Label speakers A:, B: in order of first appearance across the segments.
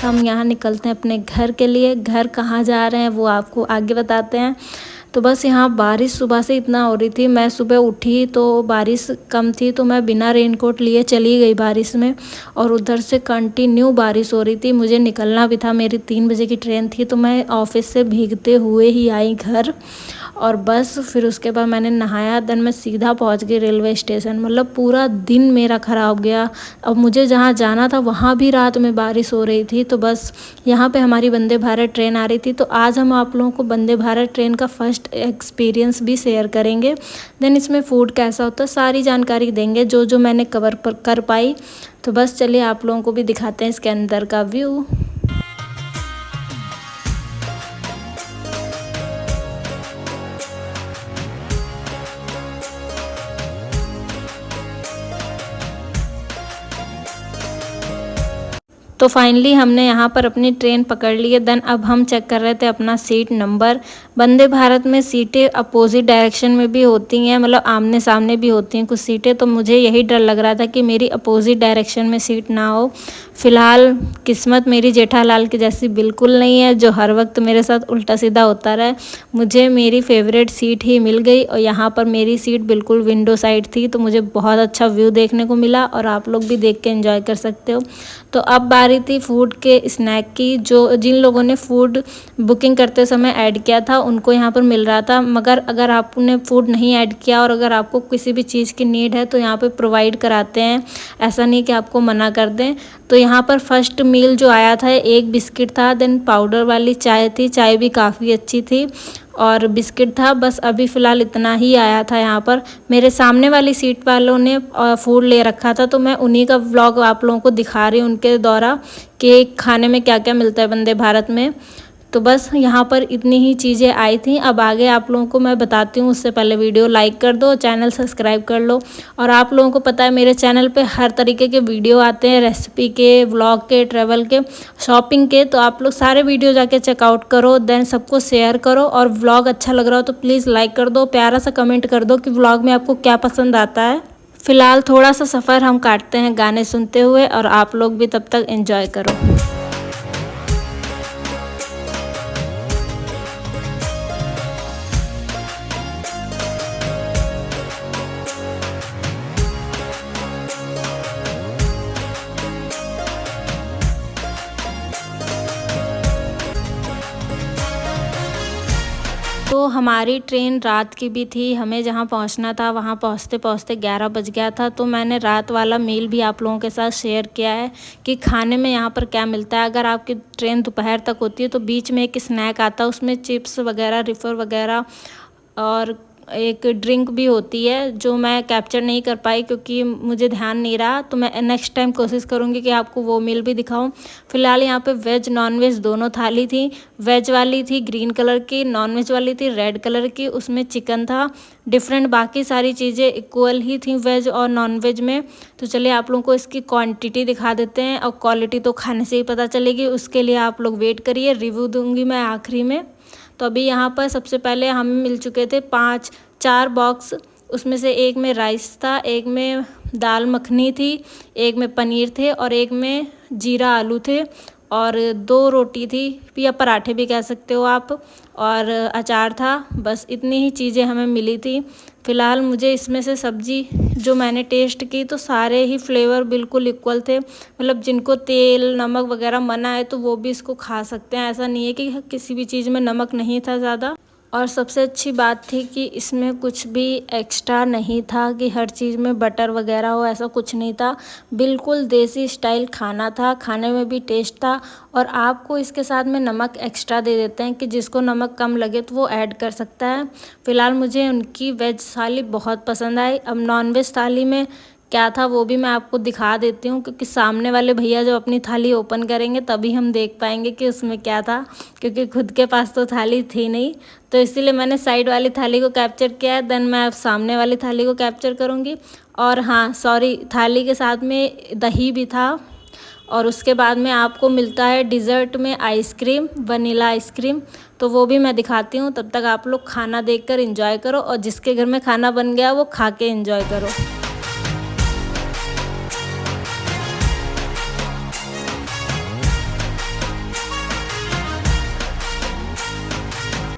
A: हम यहाँ निकलते हैं अपने घर के लिए। घर कहाँ जा रहे हैं वो आपको आगे बताते हैं। तो बस यहाँ बारिश सुबह से इतना हो रही थी, मैं सुबह उठी तो बारिश कम थी तो मैं बिना रेनकोट लिए चली गई बारिश में, और उधर से कंटिन्यू बारिश हो रही थी। मुझे निकलना भी था, मेरी 3 बजे की ट्रेन थी, तो मैं ऑफिस से भीगते हुए ही आई घर। और बस फिर उसके बाद मैंने नहाया, देन मैं सीधा पहुंच गई रेलवे स्टेशन। मतलब पूरा दिन मेरा ख़राब गया। अब मुझे जहाँ जाना था वहाँ भी रात में बारिश हो रही थी। तो बस यहाँ पे हमारी वंदे भारत ट्रेन आ रही थी, तो आज हम आप लोगों को वंदे भारत ट्रेन का फर्स्ट एक्सपीरियंस भी शेयर करेंगे। देन इसमें फ़ूड कैसा होता है सारी जानकारी देंगे जो जो मैंने कवर कर पाई। तो बस चलिए आप लोगों को भी दिखाते हैं इसके अंदर का व्यू। तो फाइनली हमने यहाँ पर अपनी ट्रेन पकड़ ली है। देन अब हम चेक कर रहे थे अपना सीट नंबर। वंदे भारत में सीटें अपोजिट डायरेक्शन में भी होती हैं, मतलब आमने सामने भी होती हैं कुछ सीटें। तो मुझे यही डर लग रहा था कि मेरी अपोजिट डायरेक्शन में सीट ना हो। फ़िलहाल किस्मत मेरी जेठालाल की जैसी बिल्कुल नहीं है, जो हर वक्त मेरे साथ उल्टा सीधा होता रहे। मुझे मेरी फेवरेट सीट ही मिल गई, और यहाँ पर मेरी सीट बिल्कुल विंडो साइड थी, तो मुझे बहुत अच्छा व्यू देखने को मिला, और आप लोग भी देख के एंजॉय कर सकते हो। तो अब बारी थी फूड के स्नैक की। जो जिन लोगों ने फूड बुकिंग करते समय ऐड किया था उनको यहाँ पर मिल रहा था, मगर अगर आपने फूड नहीं ऐड किया और अगर आपको किसी भी चीज़ की नीड है तो यहाँ पे प्रोवाइड कराते हैं, ऐसा नहीं कि आपको मना कर दें। तो यहाँ पर फर्स्ट मील जो आया था एक बिस्किट था, देन पाउडर वाली चाय थी, चाय भी काफ़ी अच्छी थी, और बिस्किट था। बस अभी फ़िलहाल इतना ही आया था यहाँ पर। मेरे सामने वाली सीट वालों ने फूड ले रखा था, तो मैं उन्हीं का व्लॉग आप लोगों को दिखा रही हूँ उनके द्वारा कि खाने में क्या क्या मिलता है वंदे भारत में। तो बस यहाँ पर इतनी ही चीज़ें आई थी। अब आगे आप लोगों को मैं बताती हूँ, उससे पहले वीडियो लाइक कर दो, चैनल सब्सक्राइब कर लो। और आप लोगों को पता है मेरे चैनल पे हर तरीके के वीडियो आते हैं, रेसिपी के, व्लॉग के, ट्रैवल के, शॉपिंग के। तो आप लोग सारे वीडियो जाके चेकआउट करो, देन सबको शेयर करो। और व्लॉग अच्छा लग रहा हो तो प्लीज़ लाइक कर दो, प्यारा सा कमेंट कर दो कि व्लॉग में आपको क्या पसंद आता है। फ़िलहाल थोड़ा सा सफ़र हम काटते हैं गाने सुनते हुए, और आप लोग भी तब तक एंजॉय करो। तो हमारी ट्रेन रात की भी थी, हमें जहाँ पहुँचना था वहाँ पहुँचते पहुँचते 11 बज गया था। तो मैंने रात वाला मील भी आप लोगों के साथ शेयर किया है कि खाने में यहाँ पर क्या मिलता है। अगर आपकी ट्रेन दोपहर तक होती है तो बीच में एक स्नैक आता है, उसमें चिप्स वगैरह, रिफ़र वगैरह और एक ड्रिंक भी होती है, जो मैं कैप्चर नहीं कर पाई क्योंकि मुझे ध्यान नहीं रहा। तो मैं नेक्स्ट टाइम कोशिश करूँगी कि आपको वो मील भी दिखाऊं। फ़िलहाल यहाँ पे वेज नॉन वेज दोनों थाली थी। वेज वाली थी ग्रीन कलर की, नॉन वेज वाली थी रेड कलर की, उसमें चिकन था डिफरेंट, बाकी सारी चीज़ें इक्वल ही थी वेज और नॉन वेज में। तो चलिए आप लोगों को इसकी क्वांटिटी दिखा देते हैं, और क्वालिटी तो खाने से ही पता चलेगी, उसके लिए आप लोग वेट करिए, रिव्यू दूंगी मैं आखिरी में। तो अभी यहाँ पर सबसे पहले हमें मिल चुके थे 4 बॉक्स। उसमें से एक में राइस था, एक में दाल मखनी थी, एक में पनीर थे, और एक में जीरा आलू थे, और 2 रोटी थी या पराठे भी कह सकते हो आप, और अचार था। बस इतनी ही चीज़ें हमें मिली थी। फ़िलहाल मुझे इसमें से सब्ज़ी जो मैंने टेस्ट की तो सारे ही फ्लेवर बिल्कुल इक्वल थे, मतलब जिनको तेल नमक वगैरह मना है तो वो भी इसको खा सकते हैं, ऐसा नहीं है कि किसी भी चीज़ में नमक नहीं था ज़्यादा। और सबसे अच्छी बात थी कि इसमें कुछ भी एक्स्ट्रा नहीं था कि हर चीज़ में बटर वगैरह हो, ऐसा कुछ नहीं था। बिल्कुल देसी स्टाइल खाना था, खाने में भी टेस्ट था। और आपको इसके साथ में नमक एक्स्ट्रा दे देते हैं कि जिसको नमक कम लगे तो वो ऐड कर सकता है। फ़िलहाल मुझे उनकी वेज थाली बहुत पसंद आई। अब नॉन वेज थाली में क्या था वो भी मैं आपको दिखा देती हूँ, क्योंकि सामने वाले भैया जब अपनी थाली ओपन करेंगे तभी हम देख पाएंगे कि उसमें क्या था, क्योंकि खुद के पास तो थाली थी नहीं। तो इसीलिए मैंने साइड वाली थाली को कैप्चर किया है, देन मैं अब सामने वाली थाली को कैप्चर करूँगी। और हाँ सॉरी, थाली के साथ में दही भी था। और उसके बाद में आपको मिलता है डिज़र्ट में आइसक्रीम, वनीला आइसक्रीम। तो वो भी मैं दिखाती हूँ, तब तक आप लोग खाना देखकर एंजॉय करो, और जिसके घर में खाना बन गया वो खा के एंजॉय करो।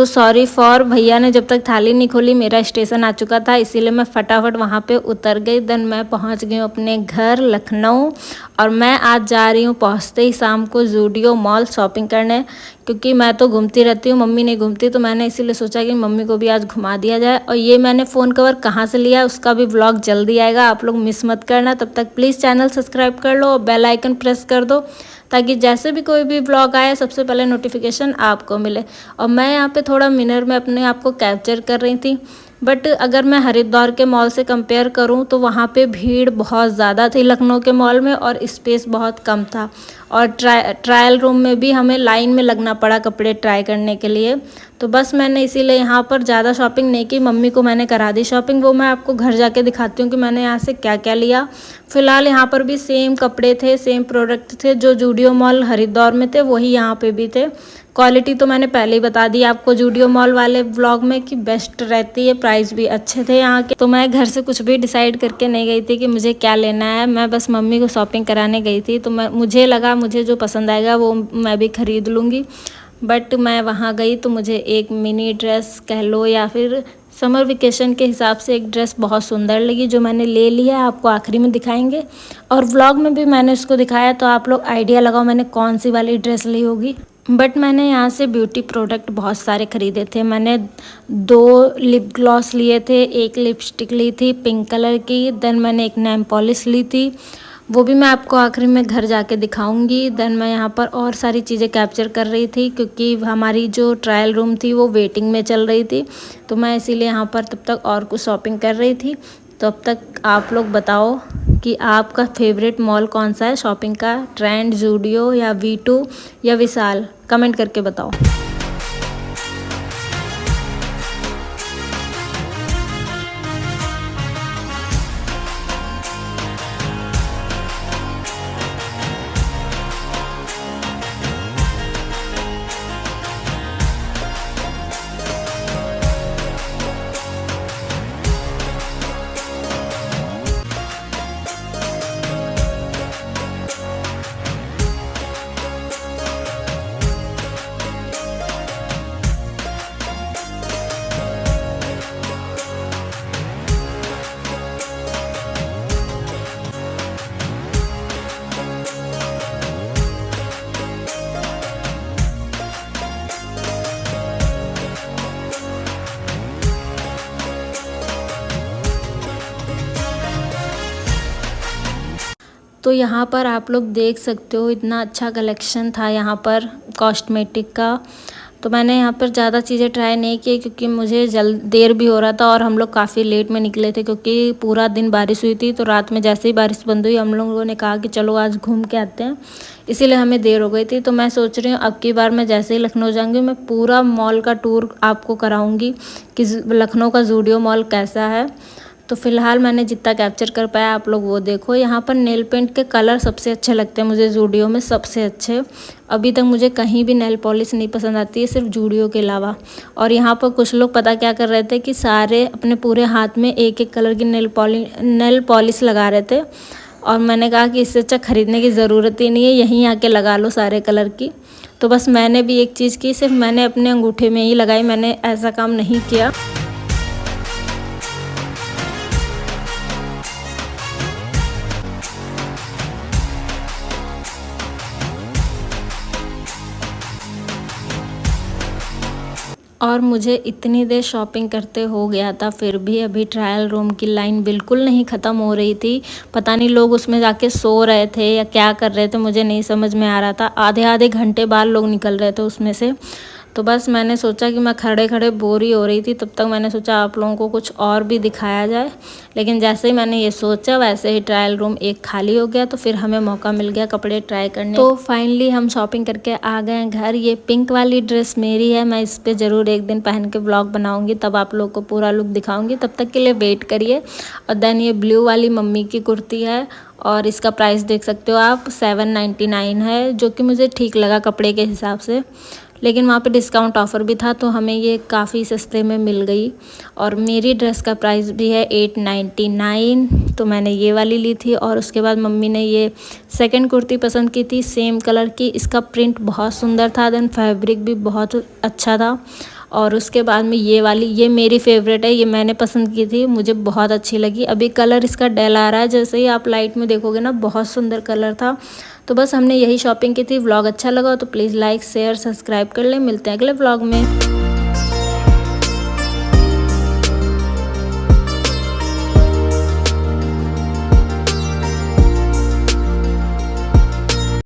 A: तो सॉरी फॉर, भैया ने जब तक थाली नहीं खोली मेरा स्टेशन आ चुका था, इसीलिए मैं फटाफट वहाँ पे उतर गई। देन मैं पहुँच गई हूँ अपने घर लखनऊ, और मैं आज जा रही हूँ पहुँचते ही शाम को ज़ूडियो मॉल शॉपिंग करने, क्योंकि मैं तो घूमती रहती हूँ, मम्मी नहीं घूमती, तो मैंने इसीलिए सोचा कि मम्मी को भी आज घुमा दिया जाए। और ये मैंने फ़ोन कवर कहाँ से लिया उसका भी व्लॉग जल्दी आएगा, आप लोग मिस मत करना। तब तक प्लीज़ चैनल सब्सक्राइब कर लो और बेल आइकन प्रेस कर दो, ताकि जैसे भी कोई भी व्लॉग आए सबसे पहले नोटिफिकेशन आपको मिले। और मैं यहाँ पे थोड़ा मिरर में अपने आप को कैप्चर कर रही थी, बट अगर मैं हरिद्वार के मॉल से कंपेयर करूँ तो वहाँ पे भीड़ बहुत ज़्यादा थी लखनऊ के मॉल में, और स्पेस बहुत कम था। और ट्रायल रूम में भी हमें लाइन में लगना पड़ा कपड़े ट्राई करने के लिए। तो बस मैंने इसीलिए यहाँ पर ज़्यादा शॉपिंग नहीं की, मम्मी को मैंने करा दी शॉपिंग। वो मैं आपको घर जाके दिखाती हूँ कि मैंने यहाँ से क्या क्या लिया। फ़िलहाल यहाँ पर भी सेम कपड़े थे, सेम प्रोडक्ट थे, जो ज़ूडियो मॉल हरिद्वार में थे वही यहाँ पे भी थे। क्वालिटी तो मैंने पहले ही बता दी आपको ज़ूडियो मॉल वाले व्लॉग में कि बेस्ट रहती है, प्राइस भी अच्छे थे यहाँ के। तो मैं घर से कुछ भी डिसाइड करके नहीं गई थी कि मुझे क्या लेना है, मैं बस मम्मी को शॉपिंग कराने गई थी। तो मुझे लगा मुझे जो पसंद आएगा वो मैं भी ख़रीद लूँगी। बट मैं वहाँ गई तो मुझे एक मिनी ड्रेस कह लो या फिर समर वेकेशन के हिसाब से एक ड्रेस बहुत सुंदर लगी, जो मैंने ले लिया है, आपको आखिरी में दिखाएंगे। और व्लॉग में भी मैंने उसको दिखाया, तो आप लोग आइडिया लगाओ मैंने कौन सी वाली ड्रेस ली होगी। बट मैंने यहाँ से ब्यूटी प्रोडक्ट बहुत सारे ख़रीदे थे। मैंने 2 लिप ग्लॉस लिए थे, एक लिपस्टिक ली थी पिंक कलर की, देन मैंने एक नेल पॉलिश ली थी, वो भी मैं आपको आखिरी में घर जाके दिखाऊंगी। देन मैं यहाँ पर और सारी चीज़ें कैप्चर कर रही थी, क्योंकि हमारी जो ट्रायल रूम थी वो वेटिंग में चल रही थी, तो मैं इसीलिए यहाँ पर तब तक और कुछ शॉपिंग कर रही थी। तो अब तक आप लोग बताओ कि आपका फेवरेट मॉल कौन सा है शॉपिंग का, ट्रेंड, ज़ूडियो या V2 या विशाल, कमेंट करके बताओ। तो यहाँ पर आप लोग देख सकते हो इतना अच्छा कलेक्शन था यहाँ पर कॉस्मेटिक का। तो मैंने यहाँ पर ज़्यादा चीज़ें ट्राई नहीं की, क्योंकि मुझे देर भी हो रहा था और हम लोग काफ़ी लेट में निकले थे, क्योंकि पूरा दिन बारिश हुई थी। तो रात में जैसे ही बारिश बंद हुई हम लोगों ने कहा कि चलो आज घूम के आते हैं, इसीलिए हमें देर हो गई थी। तो मैं सोच रही हूँ अब की बार मैं जैसे ही लखनऊ जाऊँगी मैं पूरा मॉल का टूर आपको कराऊँगी कि लखनऊ का ज़ूडियो मॉल कैसा है। तो फ़िलहाल मैंने जितना कैप्चर कर पाया आप लोग वो देखो। यहाँ पर नेल पेंट के कलर सबसे अच्छे लगते हैं मुझे ज़ूडियो में, सबसे अच्छे। अभी तक मुझे कहीं भी नेल पॉलिश नहीं पसंद आती है, सिर्फ ज़ूडियो के अलावा। और यहाँ पर कुछ लोग पता क्या कर रहे थे कि सारे अपने पूरे हाथ में एक एक कलर की नेल पॉलिश लगा रहे थे, और मैंने कहा कि इससे अच्छा ख़रीदने की ज़रूरत ही नहीं है, यहीं आके लगा लो सारे कलर की। तो बस मैंने भी एक चीज़ की, सिर्फ मैंने अपने अंगूठे में ही लगाई, मैंने ऐसा काम नहीं किया। और मुझे इतनी देर शॉपिंग करते हो गया था, फिर भी अभी ट्रायल रूम की लाइन बिल्कुल नहीं ख़त्म हो रही थी। पता नहीं लोग उसमें जाके सो रहे थे या क्या कर रहे थे, मुझे नहीं समझ में आ रहा था। आधे आधे घंटे बाद लोग निकल रहे थे उसमें से। तो बस मैंने सोचा कि मैं खड़े खड़े बोर ही हो रही थी, तब तक मैंने सोचा आप लोगों को कुछ और भी दिखाया जाए। लेकिन जैसे ही मैंने ये सोचा वैसे ही ट्रायल रूम एक खाली हो गया, तो फिर हमें मौका मिल गया कपड़े ट्राई करने। तो फाइनली हम शॉपिंग करके आ गए हैं घर। ये पिंक वाली ड्रेस मेरी है, मैं इस पर ज़रूर एक दिन पहन के ब्लॉग बनाऊँगी, तब आप लोग को पूरा लुक दिखाऊँगी। तब तक के लिए वेट करिए। और देन ये ब्लू वाली मम्मी की कुर्ती है, और इसका प्राइस देख सकते हो आप 799 है, जो कि मुझे ठीक लगा कपड़े के हिसाब से। लेकिन वहाँ पे डिस्काउंट ऑफ़र भी था, तो हमें ये काफ़ी सस्ते में मिल गई। और मेरी ड्रेस का प्राइस भी है 899, तो मैंने ये वाली ली थी। और उसके बाद मम्मी ने ये सेकंड कुर्ती पसंद की थी, सेम कलर की। इसका प्रिंट बहुत सुंदर था, देन फैब्रिक भी बहुत अच्छा था। और उसके बाद में ये वाली, ये मेरी फेवरेट है, ये मैंने पसंद की थी, मुझे बहुत अच्छी लगी। अभी कलर इसका डल आ रहा है, जैसे ही आप लाइट में देखोगे ना बहुत सुंदर कलर था। तो बस हमने यही शॉपिंग की थी। व्लॉग अच्छा लगा तो प्लीज़ लाइक शेयर सब्सक्राइब कर ले। मिलते हैं अगले व्लॉग में।